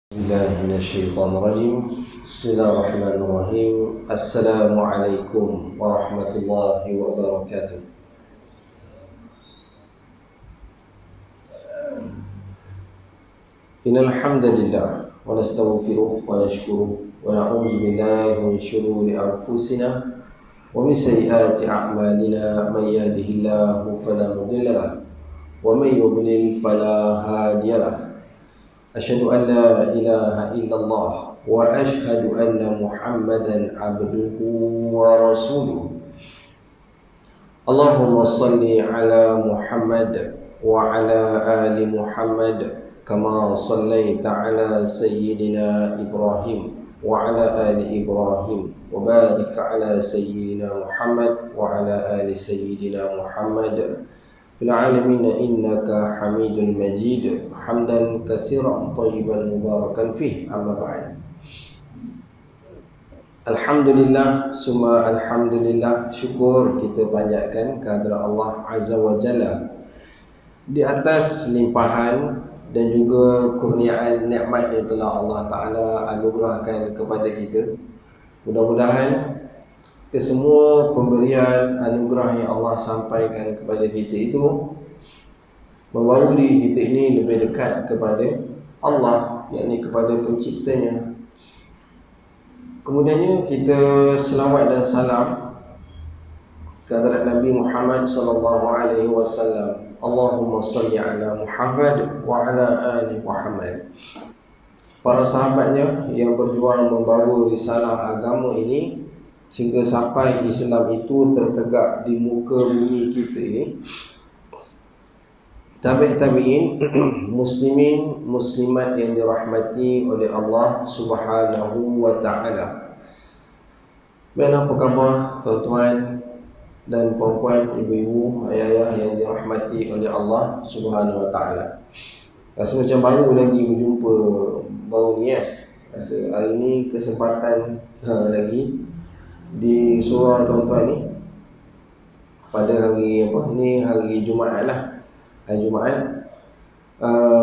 بالله من الشيطان الرجيم. بسم الله الرحمن الرحيم. السلام عليكم ورحمة الله وبركاته. إن الحمد لله ونستغفره ونشكره ونعوذ بالله من شرور أنفسنا ومن سيئات أعمالنا. من يهده الله فلا مضل له ومن يضلل فلا هادي له. أشهد أن لا إله إلا الله وأشهد أن محمدا عبده ورسوله. اللهم صل على محمد وعلى آل محمد كما صليت على سيدنا إبراهيم وعلى آل إبراهيم وبارك على سيدنا محمد وعلى آل سيدنا محمد في العالمين إنك حميد مجيد حمدا كثيرا طيبا مباركا فيه. أما بعد. Alhamdulillah, summa alhamdulillah, syukur kita panjatkan kehadirat Allah Azza wa Jalla di atas limpahan dan juga kurniaan nikmat yang telah Allah Ta'ala anugerahkan kepada kita. Mudah-mudahan kesemua pemberian anugerah yang Allah sampaikan kepada kita itu membawa diri kita ini lebih dekat kepada Allah, yakni kepada penciptanya. Kemudiannya kita selawat dan salam kehadirat Nabi Muhammad sallallahu alaihi wasallam. Allahumma salli ala Muhammad wa ala ali Muhammad. Para sahabatnya yang berjuang membawa risalah agama ini sehingga sampai Islam itu tertegak di muka bumi kita ini. Tabi'in, muslimin, muslimat yang dirahmati oleh Allah Subhanahu wa Ta'ala. Baiklah, apa khabar tuan-tuan dan puan-puan, ibu-ibu, ayah-ayah yang dirahmati oleh Allah Subhanahu wa Ta'ala. Rasa macam baru lagi berjumpa baru ni Rasa hari ni kesempatan lagi di surau tuan-tuan ni pada hari hari Jumaat lah. Hari Jumaat.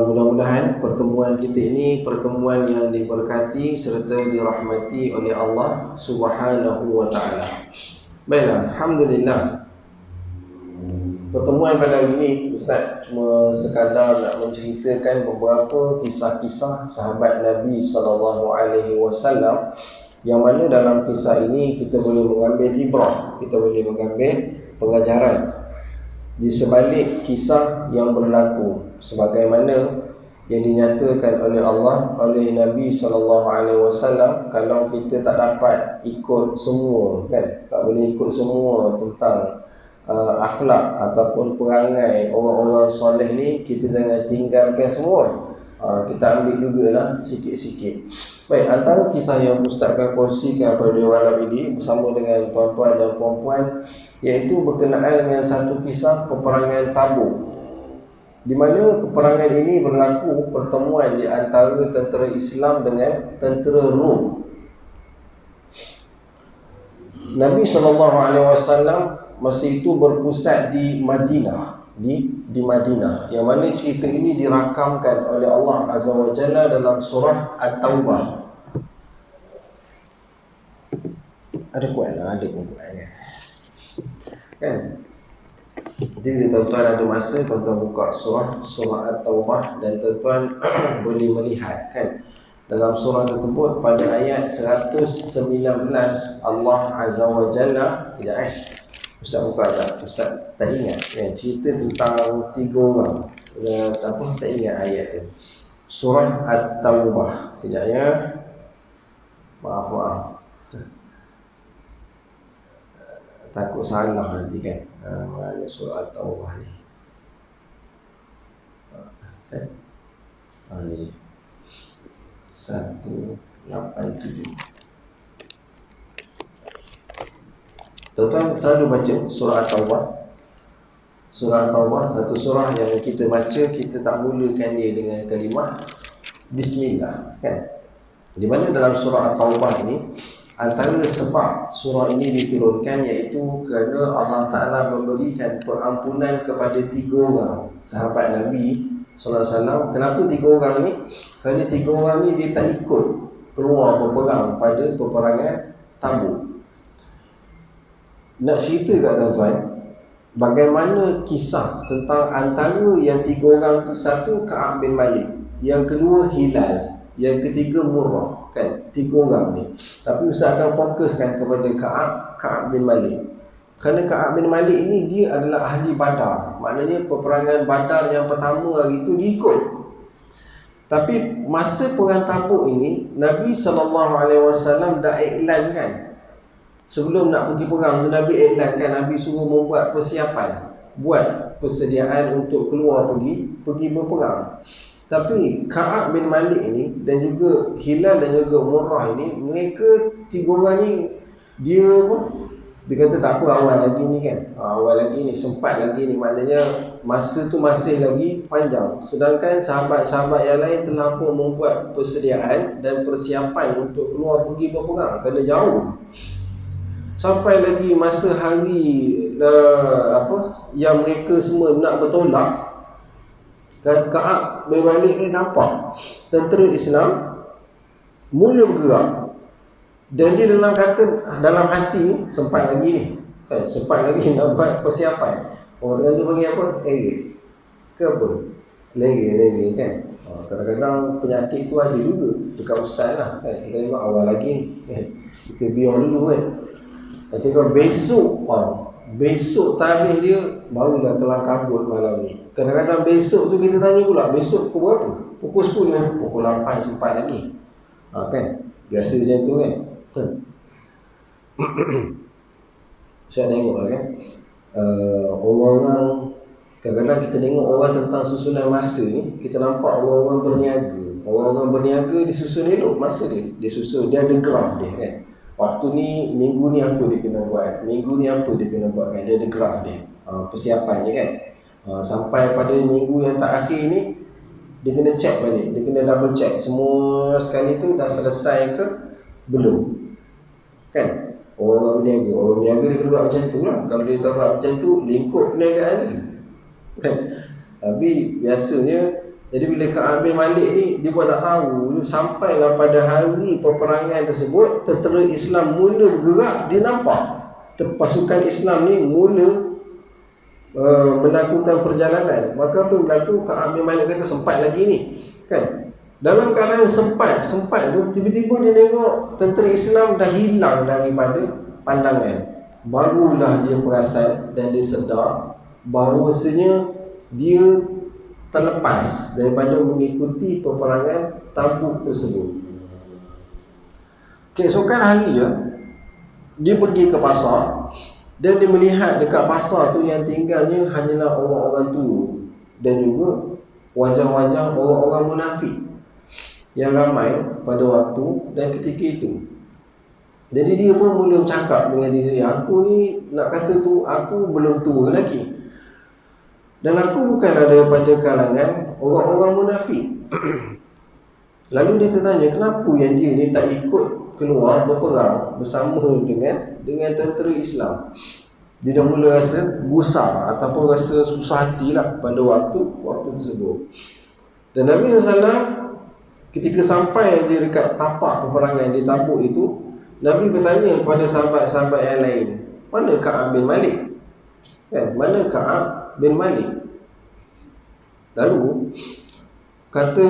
Mudah-mudahan pertemuan kita ini pertemuan yang diberkati serta dirahmati oleh Allah Subhanahu wa Ta'ala. Baiklah, alhamdulillah. Pertemuan pada hari ini Ustaz cuma sekadar nak menceritakan beberapa kisah-kisah sahabat Nabi sallallahu alaihi wasallam, yang mana dalam kisah ini kita boleh mengambil ibrah, kita boleh mengambil pengajaran di sebalik kisah yang berlaku, sebagaimana yang dinyatakan oleh Allah, oleh Nabi SAW. Kalau kita tak dapat ikut semua, kan, tak boleh ikut semua tentang akhlak ataupun perangai orang-orang soleh ni, kita jangan tinggalkan semua. Kita ambil jugalah sikit-sikit. Baik, antara kisah yang Ustaz akan kongsikan pada malam ini bersama dengan tuan-tuan dan puan-puan, iaitu berkenaan dengan satu kisah peperangan Tabuk, di mana peperangan ini berlaku pertemuan di antara tentera Islam dengan tentera Rom. Nabi SAW masa itu berpusat di Madinah, di Madinah, yang mana cerita ini dirakamkan oleh Allah Azza wa Jalla dalam surah At-Taubah. Ada kuat lah, ada pun kuat kan. Jadi tuan-tuan ada masa, tuan-tuan buka surah At-Taubah dan tuan-tuan boleh melihat, kan, dalam surah tersebut pada ayat 119 Allah Azza wa Jalla. Ustaz buka tak? Ustaz tak ingat kan, cerita tentang 3 orang. Tak ingat ayat tu. Surah At-Taubah. Kejap ya. Maaf. Takut salah nanti kan. Mana surah At-Taubah ni? Ni 187. Tuan-tuan selalu baca surah At-Taubah. Surah At-Taubah satu surah yang kita baca, kita tak mulakan dia dengan kalimah Bismillah, kan. Di mana dalam surah At-Taubah ini, antara sebab surah ini diturunkan iaitu kerana Allah Ta'ala memberikan pengampunan kepada 3 orang sahabat Nabi sallallahu alaihi wasallam. Kenapa 3 orang ni? Kerana 3 orang ni dia tak ikut keluar berperang pada peperangan Tabuk. Nak cerita kat tuan-tuan, bagaimana kisah tentang antara yang 3 orang tu, satu Ka'ab bin Malik, yang kedua Hilal, yang ketiga Murrah, kan? 3 orang ni. Tapi Ustaz akan fokuskan kepada Ka'ab bin Malik. Kerana Ka'ab bin Malik ni dia adalah ahli Badar. Maknanya peperangan Badar yang pertama hari tu dia ikut. Tapi masa perang Tabuk ini, Nabi SAW dah iklankan. Sebelum nak pergi perang tu, Nabi iklankan, Nabi suruh membuat persiapan, buat persediaan untuk keluar pergi berperang. Tapi Ka'ab bin Malik ini dan juga Hilal dan juga Murrah ini, mereka 3 orang ni dia kata tak apa, awal lagi ni kan, awal lagi ni, sempat lagi ni, maknanya masa tu masih lagi panjang. Sedangkan sahabat-sahabat yang lain telah pun membuat persediaan dan persiapan untuk keluar pergi berperang, kerana jauh. Sampai lagi masa hari yang mereka semua nak bertolak, Ka'ab bin Malik ni nampak tentera Islam mula bergerak. Dan dia dalam hati ni, sempat lagi ni, kan? Sempat lagi nak buat persiapan. Orang tengah tu panggil apa? Ke apa? Lege kan? Kadang-kadang penyakit tu ada juga dekat ustaz lah, kan? Kita tengok awal lagi ni, kan? Kita biar dulu kan. Kita tengok besok tarikh dia barulah kelang kabut malam ni. Kadang-kadang besok tu kita tanya pula, besok pukul berapa? Pukul 10, pukul 8 sempat lagi. Kan? Biasa macam tu kan? Saya tengok lah kan, orang-orang, kadang-kadang kita tengok orang tentang susunan masa ni, kita nampak orang-orang berniaga. Orang-orang berniaga dia susun elok masa dia susun, dia ada graf dia kan. Waktu ni, minggu ni apa dia kena buat, minggu ni apa dia kena buat kan, dia ada graf dia, persiapan dia kan. Sampai pada minggu yang tak akhir ni, dia kena check balik, dia kena double check semua sekali tu dah selesai ke belum, kan? Orang berniaga dia kena buat macam tu lah. Kalau dia tak buat macam tu, lingkup perniagaan ni, kan? Tapi biasanya, jadi bila Ka'ab bin Malik ni, dia pun tak tahu, sampailah pada hari peperangan tersebut, tentera Islam mula bergerak. Dia nampak pasukan Islam ni mula melakukan perjalanan. Maka apa yang berlaku? Ka'ab bin Malik kata sempat lagi ni, kan? Dalam keadaan sempat tu, tiba-tiba dia tengok tentera Islam dah hilang daripada pandangan. Barulah dia perasan dan dia sedar bahawasanya dia terlepas daripada mengikuti peperangan Tabuk tersebut. Keesokan hari dia pergi ke pasar dan dia melihat dekat pasar tu yang tinggalnya hanyalah orang-orang tua dan juga wajah-wajah orang-orang munafik yang ramai pada waktu dan ketika itu. Jadi dia pun mula bercakap dengan diri, aku ni nak kata tu, aku belum tua lagi, dan aku bukanlah daripada kalangan orang-orang munafik. Lalu dia tertanya, kenapa yang dia ni tak ikut keluar berperang bersama dengan tentera Islam? Dia dah mula rasa gusar ataupun rasa susah hati lah pada waktu tersebut. Dan Nabi SAW ketika sampai dia dekat tapak peperangan di Tabuk itu, Nabi bertanya kepada sahabat-sahabat yang lain, mana Ka'ab bin Malik? Kan? Mana Ka'ab bin Malik? Lalu kata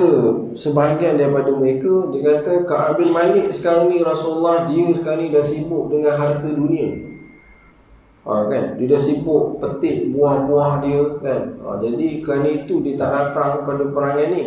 sebahagian daripada mereka, dia kata Ka'ab bin Malik sekarang ni Rasulullah, dia sekarang ni dah sibuk dengan harta dunia. Kan? Dia dah sibuk petik buah-buah dia kan. Jadi kerana itu dia tak datang pada perangan ni.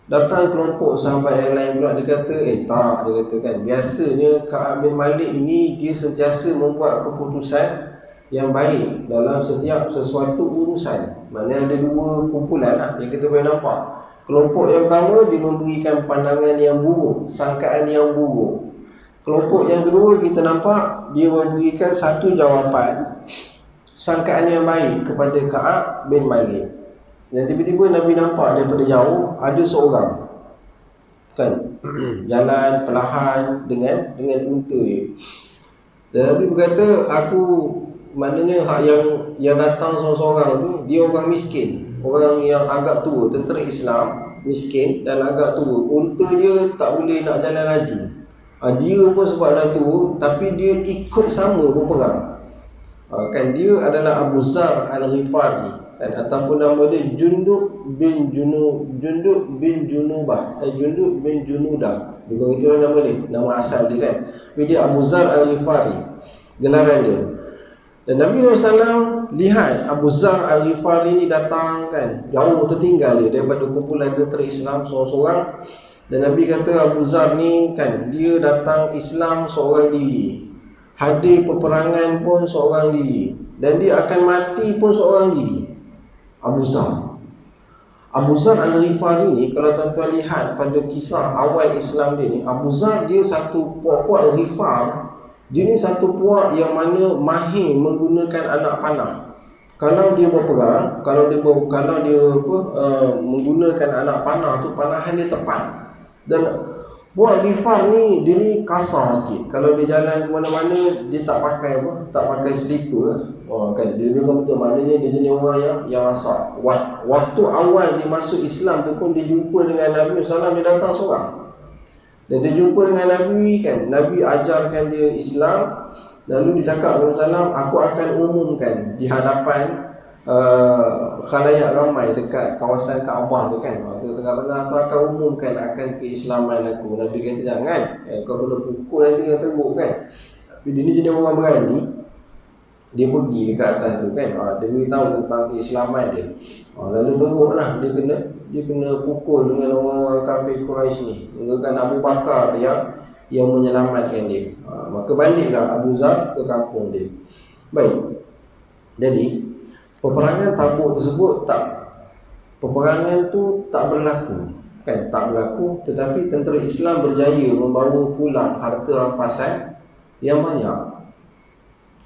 Datang kelompok sahabat yang lain pula, dia kata tak, dia kata kan, biasanya Ka'ab bin Malik ini dia sentiasa membuat keputusan yang baik dalam setiap sesuatu urusan. Maknanya ada 2 kumpulan lah yang kita boleh nampak. Kelompok yang pertama dia memberikan pandangan yang buruk, sangkaan yang buruk. Kelompok yang kedua kita nampak dia memberikan satu jawapan, sangkaan yang baik kepada Ka'ab bin Malik. Dan tiba-tiba Nabi nampak daripada jauh ada seorang kan jalan perlahan dengan unta dia. Dan Nabi berkata, aku, maknanya yang datang seorang-seorang tu dia orang miskin. orang yang agak tua, tentera Islam, miskin dan agak tua. Unta dia tak boleh nak jalan laju. Dia pun sebab dah tua, tapi dia ikut sama berperang. Kan dia adalah Abu Zar Al-Ghifari, kan, ataupun nama dia Jundub bin Junubah, Jundub bin Junudah. Begitu nama dia, nama asal dia, kan. Tapi dia Abu Zar Al-Ghifari, gelaran dia. Dan Nabi SAW lihat Abu Zar Al-Ghifari ni datang, kan, jauh tertinggal dia daripada kumpulan tentera Islam seorang-seorang. Dan Nabi kata Abu Zar ni, kan, dia datang Islam seorang diri, hadir peperangan pun seorang diri, dan dia akan mati pun seorang diri. Abu Zar Al-Ghifari ni, kalau tuan-tuan lihat pada kisah awal Islam dia ni, Abu Zar dia satu puak-puak Ghifar. Dia ni satu puak yang mana mahir menggunakan anak panah. Kalau dia berperang, kalau dia menggunakan anak panah tu, panahan dia tepat. Dan puak Ghifar ni, dia ni kasar sikit. Kalau dia jalan ke mana-mana, dia tak pakai slipper. Kan, dia memang betul, maknanya dia jenis orang yang asal. Waktu awal dia masuk Islam tu pun, dia jumpa dengan Nabi SAW, dia datang seorang. Dan dia jumpa dengan Nabi, kan, Nabi ajarkan dia Islam. Lalu dia cakap kepada Nabi, aku akan umumkan di hadapan khalayak ramai dekat kawasan Kaabah tu, kan. Tengah-tengah aku akan umumkan akan keislaman aku. Nabi kata jangan, kau kena pukul nanti kau teruk, kan. Tapi dia ni jenis orang berani. Dia pergi dekat atas tu, kan. Dia beritahu tentang keislaman dia. Lalu teruklah dia kena pukul dengan orang-orang kafir Quraisy ni. Menggunakan Abu Bakar yang menyelamatkan dia. Maka baliklah Abu Zar ke kampung dia. Baik. Jadi peperangan Tabuk tersebut peperangan tu tak berlaku, kan, tak berlaku. Tetapi tentera Islam berjaya membawa pulang harta rampasan yang banyak.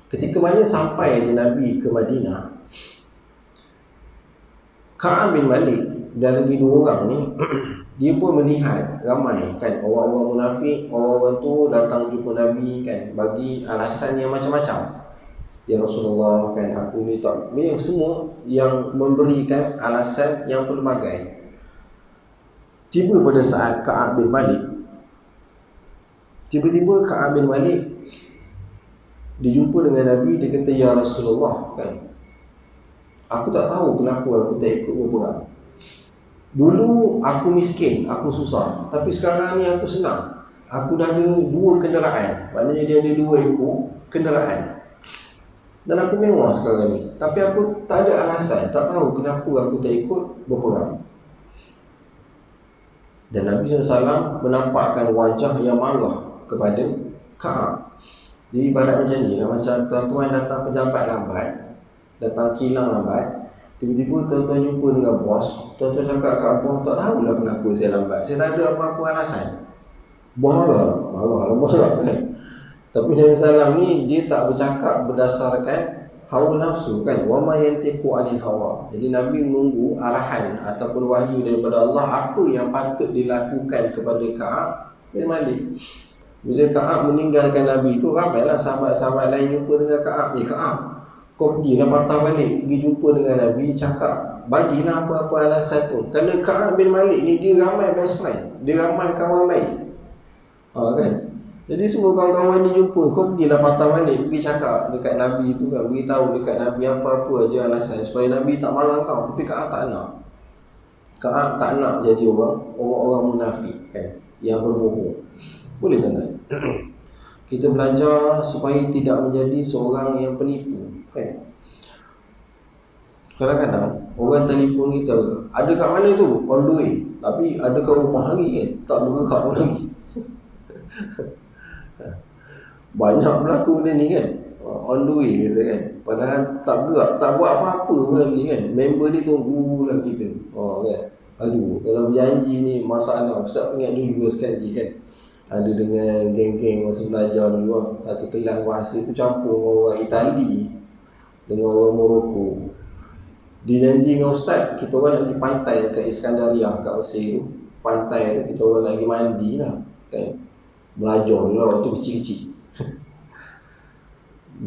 Ketika mana sampai Nabi ke Madinah, Ka'ab bin Malik dan lagi dua orang ni dia pun melihat ramai, kan, orang-orang munafik. Orang-orang tu datang jumpa Nabi, kan, bagi alasan yang macam-macam. Ya Rasulullah, kan, aku ni tak, semua yang memberikan alasan yang pelbagai. Tiba pada saat Ka'ab bin Malik, tiba-tiba Ka'ab bin Malik dia jumpa dengan Nabi. Dia kata, ya Rasulullah, kan, aku tak tahu kenapa aku tak ikut berperang. Dulu aku miskin, aku susah, tapi sekarang ni aku senang. Aku dah ada 2 kenderaan. Maknanya dia ada 2 ekor kenderaan. Dan aku mewah sekarang ni, tapi aku tak ada alasan, tak tahu kenapa aku tak ikut berperang. Dan Nabi SAW menampakkan wajah yang marah kepada Ka'ab. Jadi ibarat macam ni lah, macam tuan-tuan datang pejabat lambat, datang kilang lambat. Tiba-tiba tuan-tuan jumpa dengan bos. Tuan-tuan cakap kat bos, tak tahulah kenapa saya lambat, saya tak ada apa-apa alasan. Bos marah, kan. Tapi Nabi SAW ni dia tak bercakap berdasarkan hawa nafsu, kan. Wa ma yantiqu anil hawa. Jadi Nabi menunggu arahan ataupun wahyu daripada Allah apa yang patut dilakukan kepada Ka'ab bin Malik. Bila Ka'ab meninggalkan Nabi tu, ramailah sahabat-sahabat lain jumpa dengan Ka'ab. Ka'ab, kau pergilah patah balik, pergi jumpa dengan Nabi, cakap, bagilah apa-apa alasan pun. Kerana Ka'ab bin Malik ni dia ramai best friend, dia ramai kawan baik, kan. Jadi semua kawan-kawan ni jumpa, kau pergilah patah balik, pergi cakap dekat Nabi tu, kan, beritahu dekat Nabi apa-apa aja alasan supaya Nabi tak marah kau. Tapi Ka'ab tak nak. Ka'ab tak nak jadi orang munafik, kan, yang berbohong. Boleh tak? Kita belajar supaya tidak menjadi seorang yang penipu, kan. Kadang-kadang orang telefon kita, ada kat mana tu? On the way. Tapi ada kat rumah lagi, kan, tak bergerak pun lagi. Banyak berlaku benda ni, kan. On the way kata, kan. Padahal tak bergerak, tak buat apa-apa pun lagi, kan. Member dia tunggu lah kita. Kan. Aduh, kalau berjanji ni masalah. Ustaz ingat dulu sekali, kan. Ada dengan geng-geng masa belajar dulu, satu kelas bahasa tu campur dengan orang Itali dengan orang Morocco. Dia janji dengan Ustaz, kita orang nak pergi pantai dekat Iskandaria kat Mesir tu. Pantai tu kita orang nak pergi mandi lah, kan. Belajar dulu lah waktu kecil-kecil.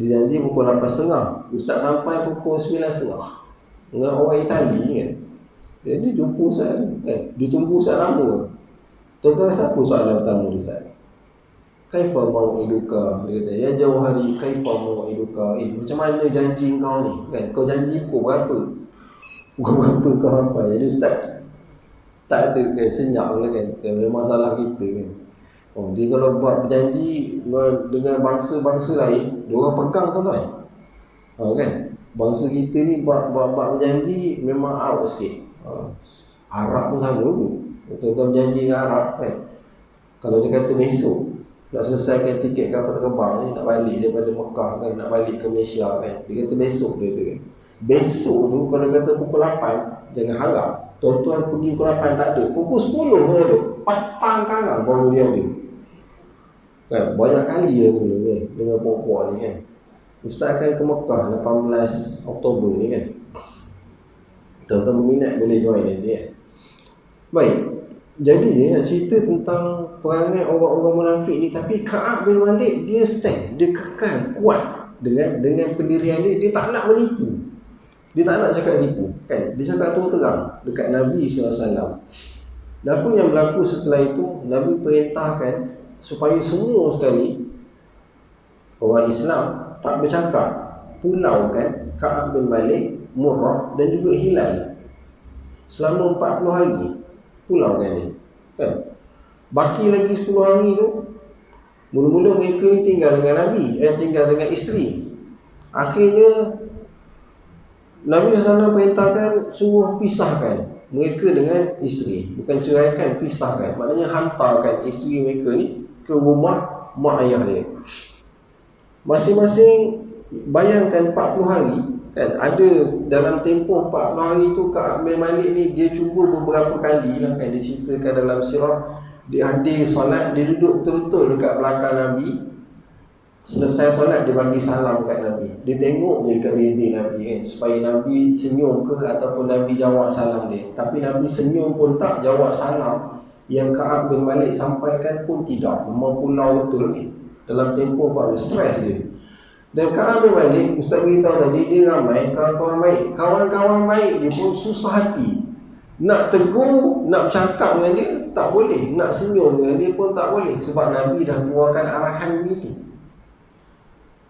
Dia janji pukul 8.30, Ustaz sampai pukul 9.30 dengan orang Itali, kan. Jadi jumpa Ustaz kan. Dia tunggu Ustaz lama. Tuan-tuan siapa soalan pertama tu Ustaz? Kaifa mau'iduka? Dia kata, ya jauh hari kaifa mau'iduka? Macam mana janji kau ni? Kan? Kau janji pukul berapa? Pukul berapa kau sampai? Jadi Ustaz tak ada kan, senyap lah kan. Memang salah kita kan. Dia kalau buat berjanji dengan bangsa-bangsa lain, dia orang pegang tuan-tuan. Kan? Bangsa kita ni buat berjanji memang out sikit. Arab pun sama tu. Tuan-tuan berjanji dengan Arab kan. Kalau dia kata besok nak selesaikan tiket kapal terbang ni, nak balik daripada Mekah kan, nak balik ke Malaysia kan, dia kata besok, dia kata kan. Besok tu kalau kata pukul 8, jangan harap tuan-tuan pergi pukul 8 tak ada, pukul 10 pun ada, petang karang baru dia ada kan. Banyak kali dah dulu kan dengan puan-puan ni kan. Ustaz akan ke Mekah 18 Oktober ni kan. Tuan-tuan berminat boleh join nanti kan. Baik, jadi nak cerita tentang perangai orang-orang munafik ni. Tapi Ka'ab bin Malik dia stand, dia kekal kuat dengan pendirian dia. Dia tak nak menipu, dia tak nak cakap tipu kan. Dia cakap terang dekat Nabi SAW. Dan apa yang berlaku setelah itu, Nabi perintahkan supaya semua sekali orang Islam tak bercakap, pulaukan Ka'ab bin Malik, Murrah dan juga Hilal selama 40 hari. Pulaukan ni kan. Baki lagi 10 hari tu, mula-mula mereka ni tinggal dengan Nabi, tinggal dengan isteri. Akhirnya Nabi SAW perintahkan suruh pisahkan mereka dengan isteri. Bukan ceraikan, pisahkan. Maknanya hantarkan isteri mereka ni ke rumah mak ayah dia. Masing-masing bayangkan 40 hari kan. Ada dalam tempoh 40 hari tu, Ka'ab bin Malik ni dia cuba beberapa kali lah kan. Dia ceritakan dalam sirah, dia hadir solat, dia duduk betul-betul dekat belakang Nabi. Selesai solat dia bagi salam dekat Nabi. Dia tengok je dekat bibir Nabi kan, supaya Nabi senyum ke ataupun Nabi jawab salam dia. Tapi Nabi senyum pun tak, jawab salam yang Ka'ab bin Malik sampaikan pun tidak. Memang pulau betul ni dalam tempoh 40, stres dia. Dan Ka'ab bin Malik, Ustaz beritahu tadi, dia ramai kawan-kawan baik. Kawan-kawan baik dia pun susah hati. Nak tegur, nak bercakap dengan dia tak boleh, nak senyum dengan dia pun tak boleh. Sebab Nabi dah keluarkan arahan begitu.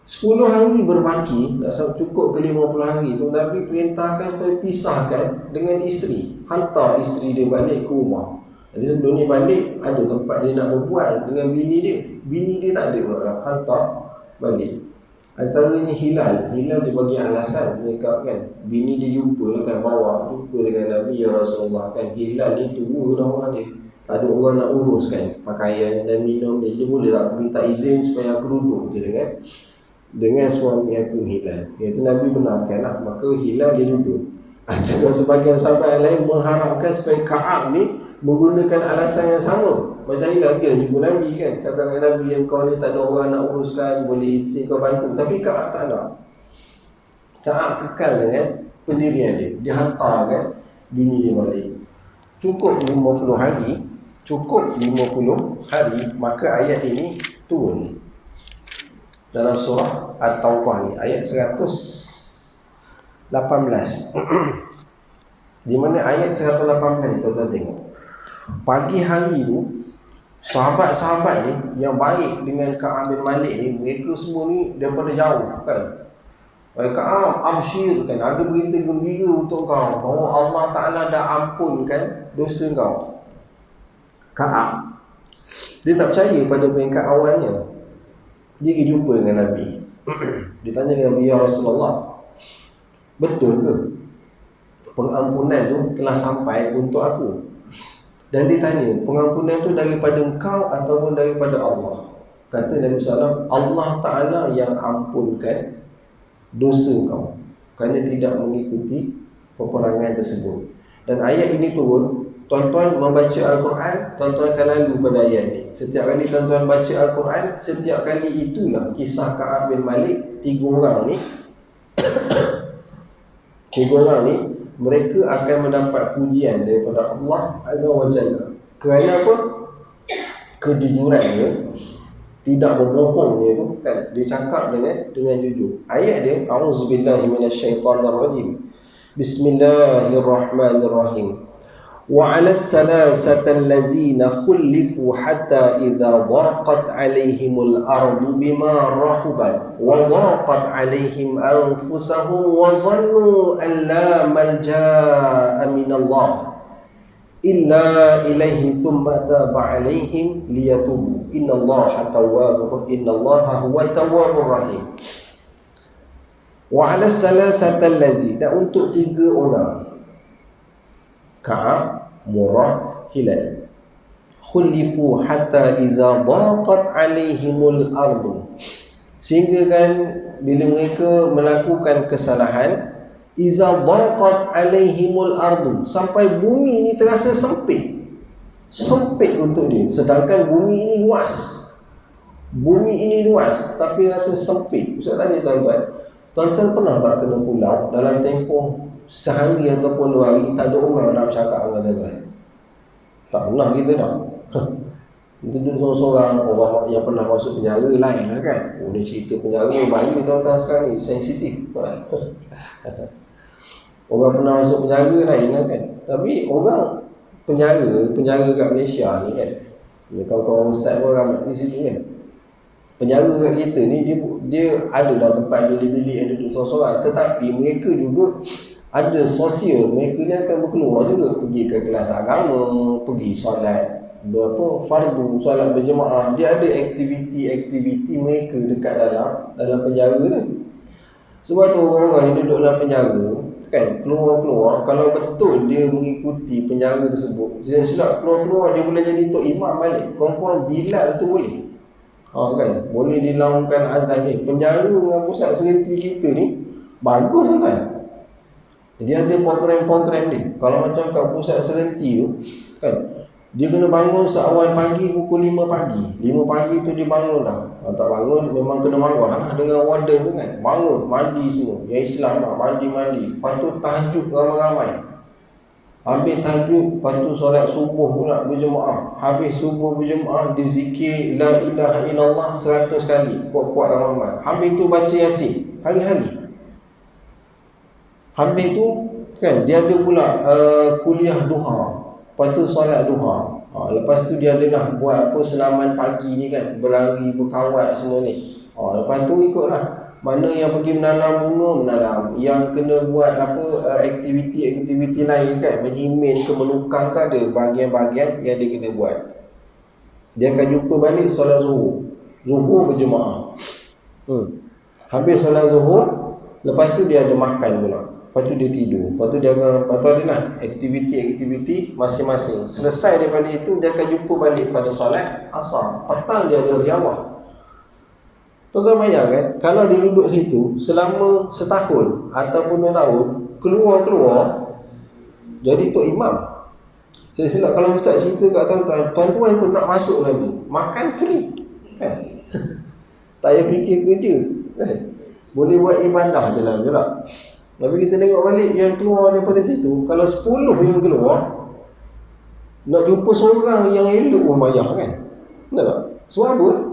10 hari berbaki, tak cukup ke 50 hari tu, Nabi perintahkan supaya pisahkan dengan isteri. Hantar isteri dia balik ke rumah. Jadi sebelum ni balik, ada tempat dia nak berbual dengan bini dia. Bini dia tak ada orang, hantar balik. Antaranya Hilal dia bagi alasan, dia cakap kan, bini dia jumpa lah kan, jumpa dengan Nabi, ya Rasulullah kan, Hilal ni tua dah orang dia, tak ada orang nak uruskan pakaian dan minum dia. Jadi boleh tak minta izin supaya aku duduk je dengan suami aku Hilal. Iaitu Nabi benarkan lah, maka Hilal dia duduk. Ada sebagian sahabat lain mengharapkan supaya Ka'ab ni menggunakan alasan yang sama. Macam Hilal dia jumpa Nabi kan, cakap dengan Nabi yang kau ni tak ada orang nak uruskan, boleh isteri kau bantu. Tapi Ka'ab tak nak. Ka'ab kekal dengan pendirian dia. Dia hantarkan bini dia balik. Cukup 50 hari, maka ayat ini turun dalam surah At-Taubah ni, ayat 118. Di mana ayat 118 ni tuan-tuan tengok. Pagi hari tu, sahabat-sahabat ni yang baik dengan Ka'ab bin Malik ni, mereka semua ni daripada jauh kan. Ka'ab, absyir kan, ada berita gembira untuk kau bahawa Allah Ta'ala dah ampunkan dosa kau. Ka'ab dia tak percaya pada peringkat awalnya. Dia pergi jumpa dengan Nabi. Dia tanya dengan Nabi, ya Rasulullah, betul ke pengampunan tu telah sampai untuk aku? Dan dia tanya, pengampunan tu daripada engkau ataupun daripada Allah? Kata Nabi SAW, Allah Ta'ala yang ampunkan dosa kau kerana tidak mengikuti peperangan tersebut. Dan ayat ini turun, tuan-tuan membaca Al-Quran, tuan-tuan akan lalu pada ayat ini. Setiap kali tuan-tuan baca Al-Quran, setiap kali itulah kisah Ka'ab bin Malik. Tiga orang ni mereka akan mendapat pujian daripada Allah Azza wa Jalla. Kerana apa? Kejujuran dia, tidak berbohong dia tu kan, dia cakap dengan jujur. Ayat dia, a'udzubillahi minasyaitanirrajim, Bismillahirrahmanirrahim. وعلى الثلاثة الذين خلفوا حتى إذا ضاقت عليهم الأرض بما رحبت وضاقت عليهم أنفسهم وظنوا أن لا ملجأ من الله إلا إليه ثم تاب عليهم ليتوبوا إن الله هو التواب الرحيم. وعلى الثلاثة الذين, dan untuk 3 orang, Ka'ab, Murrah, Hilal, khulifu hatta iza daqat alaihimul ardu, sehingga kan bila mereka melakukan kesalahan, iza daqat alaihimul ardu, sampai bumi ini terasa sempit untuk dia, sedangkan bumi ini luas tapi rasa sempit. Ustaz tanya tuan-tuan pernah tak kena pulau dalam tempoh sehari ataupun 2 hari tak ada orang nak bercakap dengan tuan-tuan? Tak pernah kita dah. Duduk seorang-seorang, orang yang pernah masuk penjara lain lah kan. Boleh cerita penjara bahaya tuan-tuan sekarang ni, sensitif kan. Orang pernah masuk penjara lain lah kan. Tapi orang penjara kat Malaysia ni kan, kawan-kawan ustaz pun ramai di situ kan. Penjara kat kita ni dia ada dah tempat bilik-bilik yang duduk seorang-seorang, tetapi mereka juga ada sosial. Mereka ni akan berkeluar juga, pergi ke kelas agama, pergi solat fardu, solat berjemaah. Dia ada aktiviti mereka dekat dalam penjara tu. Sebab tu orang-orang yang duduk dalam penjara kan, keluar-keluar, kalau betul dia mengikuti penjara tersebut, dia silap keluar-keluar, dia boleh jadi tok imam balik. Korang Bilal tu boleh kan, boleh dilaungkan azan ni. Penjara dengan pusat serenti kita ni bagus kan. Dia ada program-program ni. Kalau macam kat pusat serenti tu kan, dia kena bangun seawal pagi pukul 5 pagi. 5 pagi tu dia bangun dah. Kalau tak bangun memang kena marah lah dengan warden tu kan. Bangun, mandi semua. Yang Islam lah, mandi. Lepas tu tahajud ramai-ramai. Habis tahajud, lepas tu solat subuh pula berjemaah. Habis subuh berjemaah, dia zikir la ilaha illallah 100 kali. Kuat-kuat ramai-ramai. Habis tu baca Yasin hari-hari. Habis tu kan, dia ada pula kuliah duha. Lepas tu solat duha. Lepas tu dia ada nak buat senaman pagi ni kan, berlari, berkawat semua ni. Lepas tu ikutlah. Mana yang pergi menanam bunga, menanam. Yang kena buat aktiviti lain kan, bagi main ke menukang kan, ada bahagian-bahagian yang dia kena buat. Dia akan jumpa balik solat Zuhur berjemaah. Habis solat Zuhur, lepas tu dia ada makan pula. Lepas tu dia tidur. Lepas tu dia ada lah aktiviti masing-masing. Selesai daripada itu, dia akan jumpa balik pada solat Asar. Petang dia ada riawah. Tuan-tuan bayangkan, kalau dia duduk situ selama setahun ataupun 2 tahun, keluar jadi tok imam. Saya silap kalau ustaz cerita kat tuan-tuan pun nak masuk lagi, makan free kan. Tak payah fikir kerja kan. Boleh buat ibadah je lah. Tapi kita tengok balik yang keluar daripada situ, kalau 10 yang keluar, nak jumpa seorang yang elok pun bayar kan. Betul tak? Sebab apa?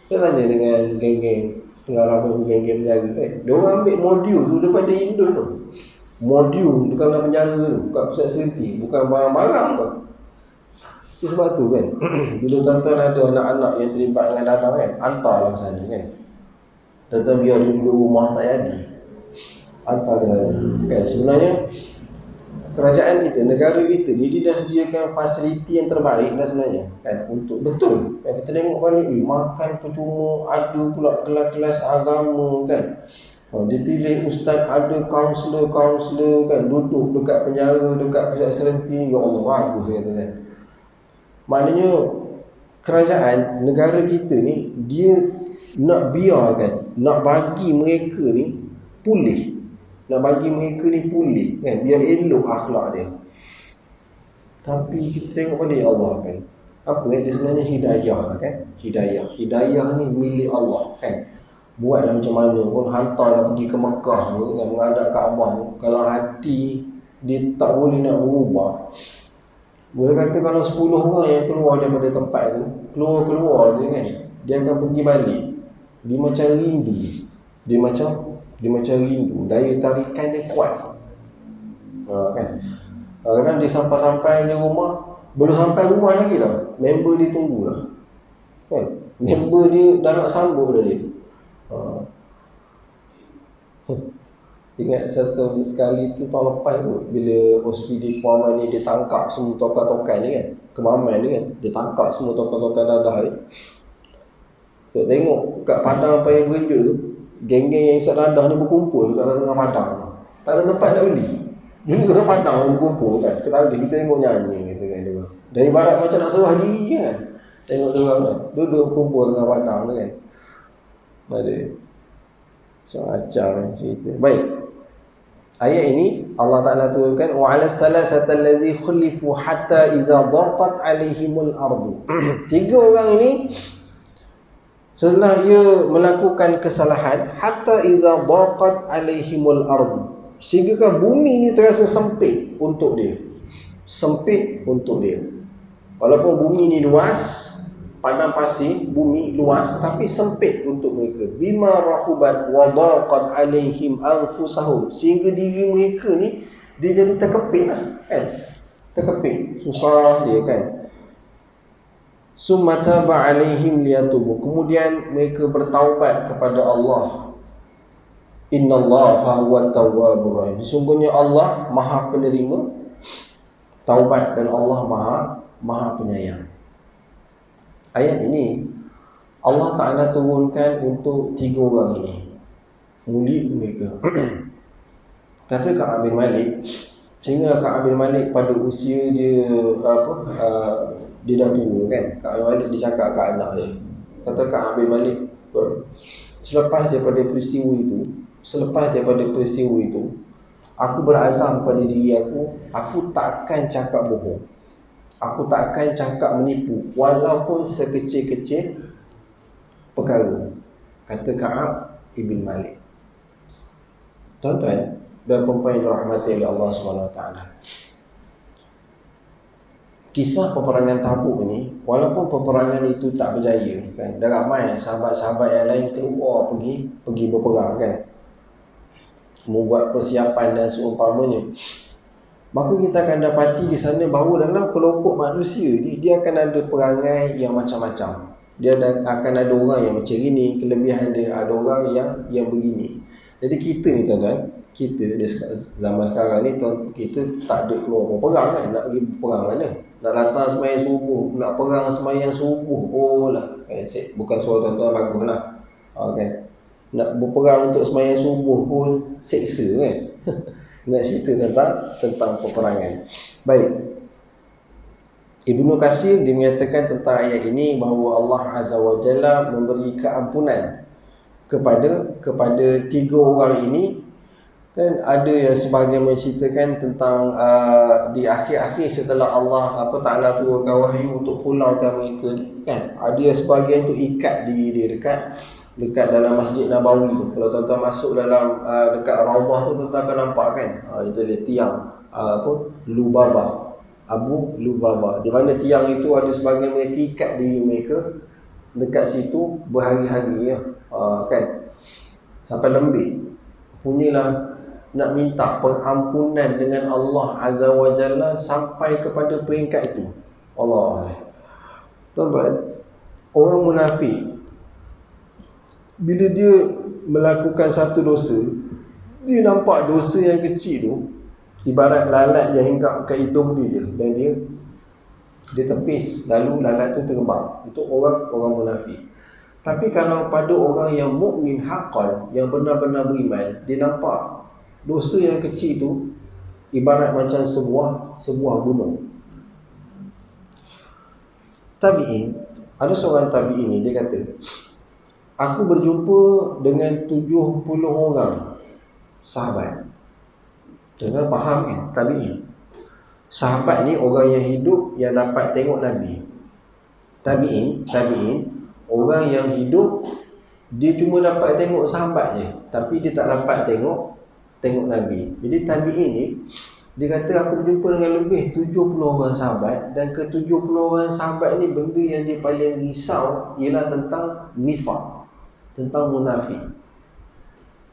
Saya tanya dengan geng-geng pengalaman geng-geng penjara kan, diorang ambil modul tu daripada Indon tu. Modul dekat dalam penjara tu, kat pusat serenti, bukan barang-barang tu. Sebab tu kan, bila tuan-tuan ada anak-anak yang terlibat dengan dadah kan, hantarlah ke sana kan. Tuan-tuan biar dia duduk rumah tak jadi, hantar ke sana kan. Sebenarnya kerajaan kita, negara kita ni, dia dah sediakan fasiliti yang terbaik dah sebenarnya kan, untuk betul kan. Kita tengok balik, makan percuma, ada pula kelas-kelas agama kan. Dia pilih ustaz, ada kaunselor kan, duduk dekat penjara, dekat pusat serenti. Ya Allah, bagus kata kan. Maknanya kerajaan negara kita ni, dia nak biarkan, nak bagi mereka ni pulih, kan, biar elok akhlak dia. Tapi kita tengok pada Allah kan, apa dia sebenarnya hidayah lah kan. Hidayah ni milik Allah kan. Buatlah macam mana pun, hantarlah pergi ke Mekah ke kan, menghadap Kaabah tu, kalau hati dia tak boleh nak berubah, boleh kata kalau 10 orang yang keluar daripada tempat tu, keluar je kan, dia akan pergi balik. Dia macam rindu. Dia macam rindu. Daya tarikan dia kuat. Kan. Kadang dia sampai-sampai di rumah, belum sampai rumah lagi dah, member dia tunggu lah. Kan. Member dia dah nak sambut dah dia. Ingat satu sekali tu tahun lepas tu, bila OSPD Puaman ni dia tangkap semua tokan-tokan ni kan, Kemaman ni kan, dia tangkap semua tokan-tokan dadah ni. Tengok kat padang payah bekerja tu, geng-geng yang isap dadah ni berkumpul kat tengah padang. Tak ada tempat nak beli. Dulu kat padang berkumpul kan, kita tengok nyanyi gitu kan dia. Dari barat macam nak serah diri kan. Tengok dia orang kan, duduk berkumpul tengah padang tu kan. Ada macam cerita. Baik. Ayat ini Allah Ta'ala turunkan wa 'ala salasati allazi khulifu hatta iza daqat 'alaihimul ardu. Tiga orang ini setelah ia melakukan kesalahan hatta iza daqat 'alaihimul ardu, sehingga bumi ini terasa sempit untuk dia. Sempit untuk dia. Walaupun bumi ini luas, padang pasir, bumi luas, tapi sempit untuk mereka. Bima rahubat wa daqat alaihim anfusahum, sehingga diri mereka ni dia jadi terkepit lah, kan? Terkepit, susah dia kan. Summa taba alaihim liyatubu, kemudian mereka bertaubat kepada Allah. Innallaha huwa tawwabur rahim, sesungguhnya Allah Maha penerima taubat dan Allah Maha penyayang. Ayat ini Allah Ta'ala turunkan untuk tiga orang ini, murid mereka. Kata Ka'ab bin Malik, sehingga Ka'ab bin Malik pada usia dia dia dah tua kan. Ka'ab bin Malik dia cakap kat anak dia, kata Ka'ab bin Malik, selepas daripada peristiwa itu, aku berazam pada diri aku takkan cakap bohong. Aku tak akan cakap menipu walaupun sekecil-kecil perkara. Kata Ka'ab ibn Malik. Tuan-tuan dan puan-puan yang dirahmati oleh Allah SWT, kisah peperangan Tabuk ni, walaupun peperangan itu tak berjaya kan, dah ramai sahabat-sahabat yang lain keluar pergi berperang kan, membuat persiapan dan seumpamanya, maka kita akan dapati di sana bahawa dalam kelompok manusia ni, dia akan ada perangai yang macam-macam. Dia akan ada orang yang macam ini, kelebihan dia, ada orang yang begini. Jadi kita ni tuan-tuan, kita zaman sekarang ni, kita tak ada keluar perang kan. Nak pergi perang mana? Nak datang sembahyang subuh, nak perang sembahyang subuh, lah bukan suara tuan-tuan bagus lah, kan? Nak berperang untuk sembahyang subuh pun seksa kan. Nak cerita tentang peperangan. Baik. Ibnu Katsir dia menyatakan tentang ayat ini bahawa Allah Azza wa Jalla memberi keampunan kepada tiga orang ini. Dan ada yang sebahagian menceritakan tentang di akhir-akhir setelah Allah Ta'ala turunkan wahyu untuk pulaukan mereka ni kan. Ada sebahagian tu ikat diri dia dekat dalam Masjid Nabawi tu. Kalau tuan-tuan masuk dalam dekat Raudhah tu, tuan-tuan akan nampak kan, itu dia tiang Lubabah, Abu Lubabah, di mana tiang itu ada sebahagian mereka ikat diri mereka dekat situ berhari-hari ya, kan, sampai lembik. Punyalah nak minta pengampunan dengan Allah Azza wa Jalla sampai kepada peringkat itu. Allah. Tuan-tuan, orang munafik bila dia melakukan satu dosa, dia nampak dosa yang kecil tu ibarat lalat yang hinggap ke hidung dia dan dia tepis, lalu lalat tu terbang. Itu orang munafik. Tapi kalau pada orang yang mukmin haqqan, yang benar-benar beriman, dia nampak dosa yang kecil tu ibarat macam sebuah gunung. Tabi'in, ada seorang tabi'in ni, dia kata, aku berjumpa dengan 70 orang sahabat. Tuan-tuan faham kan? Tabi'in. Sahabat ni orang yang hidup yang dapat tengok Nabi. Tabi'in, orang yang hidup dia cuma dapat tengok sahabat je, tapi dia tak dapat tengok Nabi. Jadi tabi'in ni, dia kata aku berjumpa dengan lebih 70 orang sahabat, dan ke 70 orang sahabat ni benda yang dia paling risau ialah tentang nifaq, tentang munafik.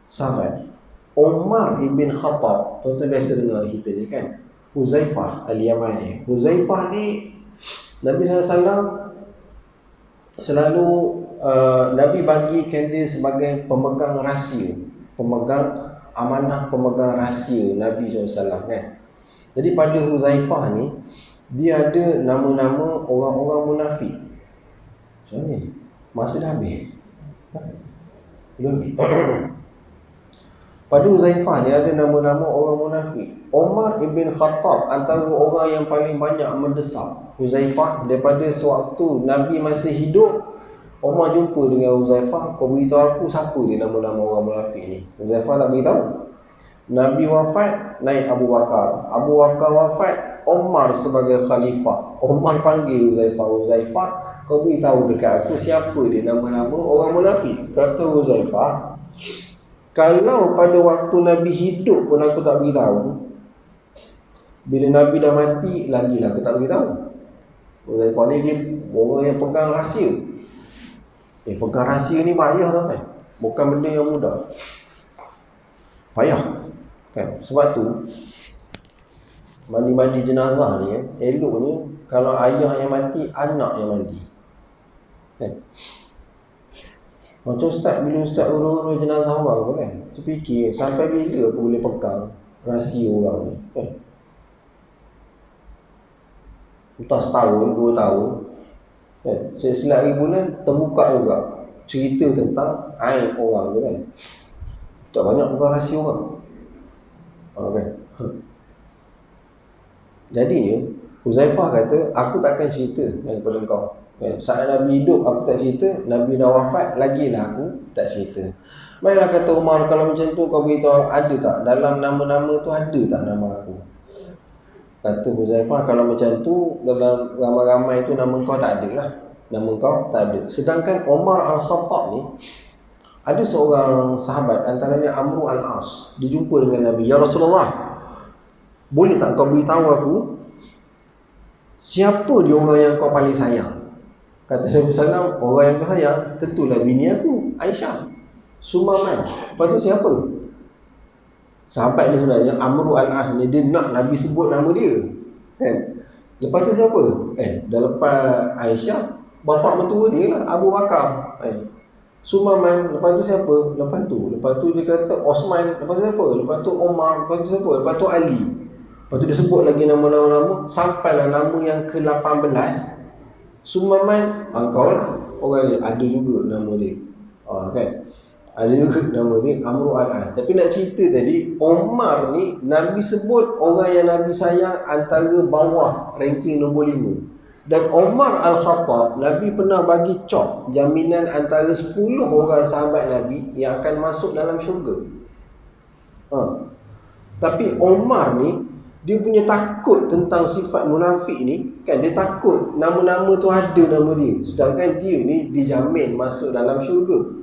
Sahabat, Umar ibn Khattab, tuan-tuan biasa dengar cerita ni kan, Huzaifah al-Yamani. Huzaifah ni Nabi SAW selalu Nabi bagikan dia sebagai pemegang rahsia, pemegang amanah, pemegang rahsia Nabi SAW kan. Jadi pada Huzaifah ni, dia ada nama-nama orang-orang munafik. Macam ni? Masa dah habis? Belum habis? Pada Huzaifah ni ada nama-nama orang munafik. Umar ibn Khattab antara orang yang paling banyak mendesak Huzaifah. Daripada sewaktu Nabi masih hidup, Umar jumpa dengan Huzaifah, kau beritahu aku siapa dia nama-nama orang munafik ni. Huzaifah tak beritahu. Nabi wafat, naik Abu Bakar. Abu Bakar wafat, Umar sebagai khalifah. Umar panggil Huzaifah. Huzaifah, kau beritahu dekat aku siapa dia nama-nama orang munafik. Kata Huzaifah, kalau pada waktu Nabi hidup pun aku tak beritahu, bila Nabi dah mati, lagilah aku tak beritahu. Huzaifah ni dia orang yang pegang rahsia. Pegang rahsia ni payah tau kan. Bukan benda yang mudah. Payah kan. Sebab tu mandi-mandi jenazah ni kan, eloknya kalau ayah yang mati, anak yang mandi kan. Macam ustaz, bila ustaz urus jenazah orang tu kan, terfikir sampai bila aku boleh pegang rahsia orang ni kan. Entah setahun, 2 tahun kan. Selagi bulan terbuka juga cerita tentang aib orang tu kan. Tak banyak pegang rahsia orang kan. Jadinya Huzaifah kata, aku takkan cerita daripada kau kan. Saat Nabi hidup aku tak cerita, Nabi dah wafat lagilah aku tak cerita. Baiklah kata Umar, kalau macam tu kau beritahu ada tak dalam nama-nama tu ada tak nama aku. Kata Huzaifah, kalau macam tu dalam ramai-ramai tu nama kau tak ada lah. Nama kau tak ada. Sedangkan Umar al-Khattab ni, ada seorang sahabat antaranya Amru al-As, dia jumpa dengan Nabi. Ya Rasulullah, boleh tak kau beritahu aku siapa dia orang yang kau paling sayang? Kata Nabi SAW, orang yang kau sayang tentulah bini aku, Aisyah, Sumaman. Lepas tu siapa? Sahabat dia sebenarnya Amru al-As ni, dia nak Nabi sebut nama dia kan. Lepas tu siapa? Dah lepas Aisyah, bapa mertua dia lah, Abu Bakar Sumaman. Lepas tu siapa? Lepas tu dia kata Osman. Lepas tu siapa? Lepas tu Omar. Lepas tu siapa? Lepas tu Ali. Lepas tu dia sebut lagi nama-nama, sampailah nama yang ke-18. Sumaman, engkau lah orang ni, ada juga nama dia kan. Ada juga nama dia Amru al-As. Tapi nak cerita tadi, Umar ni Nabi sebut orang yang Nabi sayang antara bawah ranking nombor 5. Dan Umar al-Khattab, Nabi pernah bagi cop jaminan antara 10 orang sahabat Nabi yang akan masuk dalam syurga. Tapi Umar ni, dia punya takut tentang sifat munafik ni kan. Dia takut nama-nama tu ada nama dia, sedangkan dia ni dijamin masuk dalam syurga.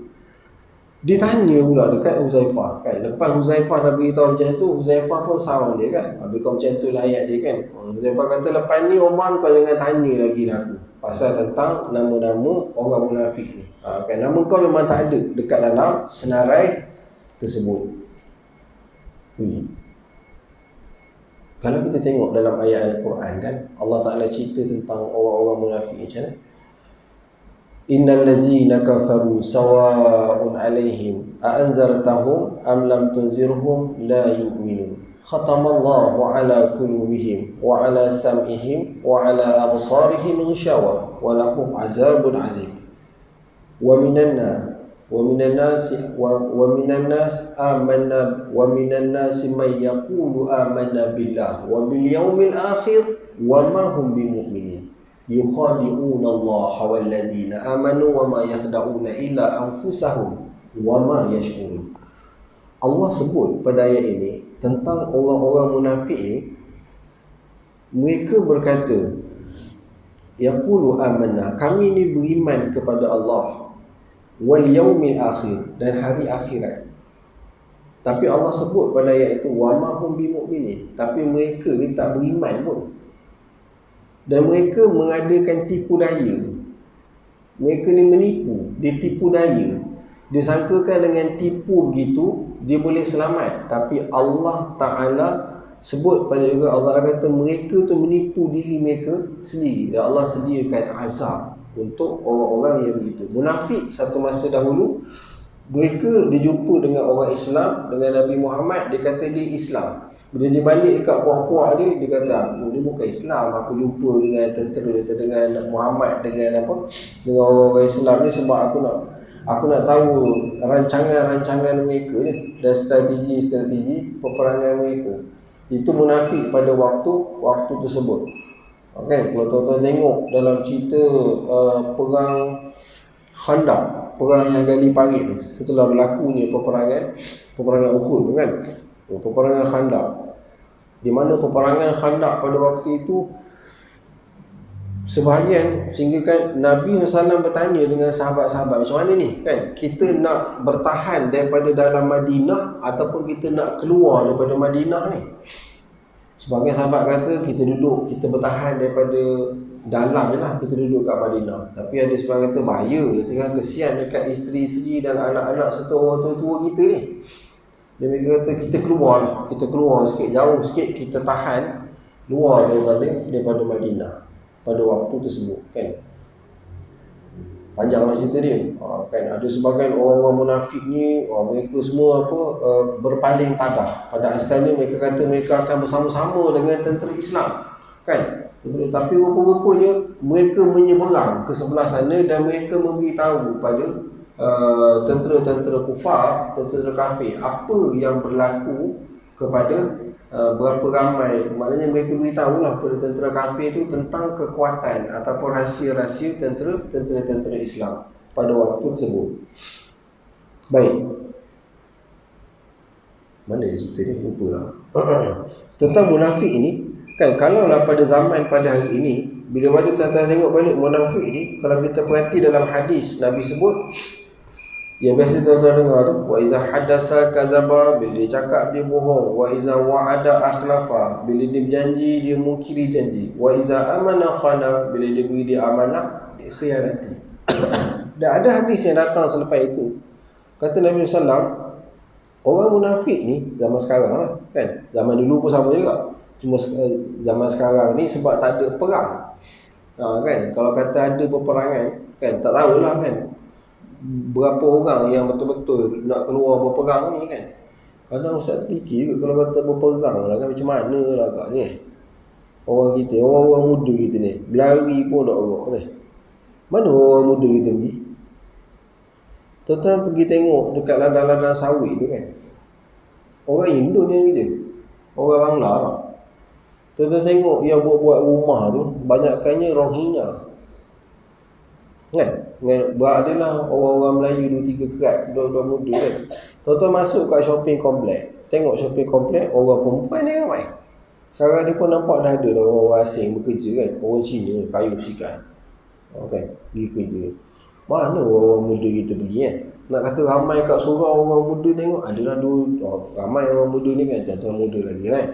Dia tanya pula dekat Huzaifah kan. Lepas Huzaifah dah beritahu macam tu, Huzaifah pun sawang dia kan. Habis kau macam tu lah ayat dia kan. Huzaifah kata, lepas ni Umar kau jangan tanya lagi lah aku pasal tentang nama-nama orang munafik ni kan. Nama kau memang tak ada dekat dalam senarai tersebut. Kalau kita tengok dalam ayat Al-Quran kan, Allah Ta'ala cerita tentang orang-orang munafik macam mana. Innal ladzina kafaru sawa'un 'alaihim a'anzartahum am lam tunzirhum la yu'minun. Khatamallahu 'ala qulubihim wa 'ala sam'ihim wa 'ala absarihim ghishawa wa lahum 'azabun 'azim. Wa minan nas man yaqulu amanna billah wa bil yawmil akhir wa ma hum bimu'minin. Yukhadi'una Allah wal ladina amanu wa ma yakhda'una illa anfusahum wa ma yash'urun. Allah sebut pada ayat ini tentang orang-orang munafik ni, mereka berkata, yaqulu amanna, kami ni beriman kepada Allah, wal yaumil akhir, dan hari akhirat. Tapi Allah sebut pada ayat itu wa ma hum bimu'minin, tapi mereka ni tak beriman pun. Dan mereka mengadakan tipu daya. Mereka ni menipu, dia tipu daya. disangkakan dengan tipu begitu dia boleh selamat, tapi Allah Ta'ala sebut pada juga, Allah kata mereka tu menipu diri mereka sendiri, dan Allah sediakan azab untuk orang-orang yang begitu. Munafik satu masa dahulu, mereka dia jumpa dengan orang Islam, dengan Nabi Muhammad, dia kata dia Islam. Bila dia balik dekat puak-puak dia kata aku ni bukan Islam, aku jumpa dengan tentera, dengan Muhammad, dengan apa, dengan orang Islam ni sebab aku nak tahu rancangan-rancangan mereka ni dan strategi-strategi peperangan mereka. Itu munafik pada waktu tersebut. Okay, kalau tuan-tuan tengok dalam cerita perang Khandaq, perang yang gali parit tu, setelah berlakunya peperangan Uhud kan, peperangan Khandaq, di mana peperangan Khandaq pada waktu itu sebahagian, sehingga kan Nabi SAW bertanya dengan sahabat-sahabat, macam mana ni kan, kita nak bertahan daripada dalam Madinah ataupun kita nak keluar daripada Madinah ni. Sebagian sahabat kata kita duduk, kita bertahan daripada dalam je lah, kita duduk kat Madinah. Tapi ada sebagian kata bahaya, dia tinggal kesian dekat isteri-isteri dan anak-anak serta orang tua-tua kita ni. Dia kata kita keluar sikit, jauh sikit, kita tahan luar daripada Madinah pada waktu tersebut kan. Panjanglah cerita dia kan. Ada sebagian orang-orang munafik ni, mereka semua berpaling tabah. Pada asalnya mereka kata mereka akan bersama-sama dengan tentera Islam kan. Tapi rupa-rupanya mereka menyeberang ke sebelah sana dan mereka memberitahu pada tentera-tentera kufar, tentera kafir, apa yang berlaku kepada berapa ramai. Maknanya mereka beritahulah pada tentera kafir itu tentang kekuatan ataupun rahsia-rahsia tentera Islam pada waktu tersebut. Baik, mana cerita dia, lupa lah. Tentang munafik ini kan, kalaulah pada zaman pada hari ini, bila mana tuan-tuan tengok balik munafik ni, kalau kita perhati dalam hadis Nabi sebut, yang biasa tuan-tuan dengar tu, wa iza haddasa kazaba, bila dia cakap dia bohong, wa iza wa'ada akhlafa, bila dia berjanji dia mungkiri janji, wa iza amana khana, bila dia beri dia amanah dia khianati. Dan ada hadis yang datang selepas itu, kata Nabi SAW, orang munafik ni zaman sekarang lah kan, zaman dulu pun sama juga, cuma zaman sekarang ni sebab tak ada perang kan, kalau kata ada peperangan kan, tak tahulah kan berapa orang yang betul-betul nak keluar berperang ni kan. Kadang ustaz terfikir kalau kata berperang lah kan, macam mana lah agaknya orang kita, orang-orang muda kita ni berlari pun tak orok ni. Mana orang muda kita pergi? Tuan-tuan pergi tengok dekat ladang-ladang sawit tu kan, orang Indo ni je, orang Bangla lah. Tuan-tuan tengok yang buat rumah tu, banyakkannya Rohingya kan. Beradalah orang-orang Melayu 2-3 kerat, budak-budak muda kan. Tuan-tuan masuk kat shopping komplek, tengok shopping komplek, orang perempuan ni ramai. Sekarang ni pun nampak dah ada orang asing bekerja kan, orang Cina, kayu besikan kan, pergi kerja. Mana orang muda kita pergi kan. Nak kata ramai kat surau orang muda, tengok adalah ramai orang muda ni kan, tuan-tuan muda lagi kan.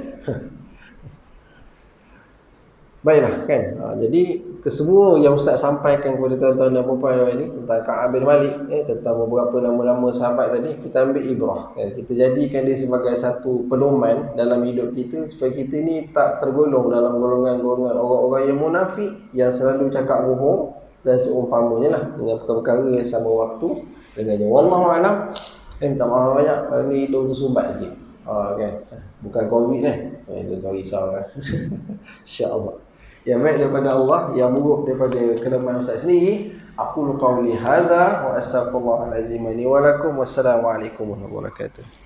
Baiklah kan. Jadi kesemua yang Ustaz sampaikan kepada tuan-tuan dan puan-puan ini tentang Ka'ab bin Malik, tentang beberapa nama-nama sahabat tadi, kita ambil ibrah kan? Kita jadikan dia sebagai satu pedoman dalam hidup kita, supaya kita ni tak tergolong dalam golongan-golongan orang-orang yang munafik, yang selalu cakap bohong dan seumpamanya lah dengan perkara-perkara yang sama waktu dengannya. Wallahu a'lam. Minta maaf banyak, hari ni hidung tersumbat sikit kan? Bukan COVID kan, tak risau kan. InsyaAllah. Yang baik daripada Allah, yang buruk daripada kelemahan Ustaz sendiri. Aku qauli hadza wa astaghfirullahalazim li wa lakum. Wassalamualaikum warahmatullahi wabarakatuh.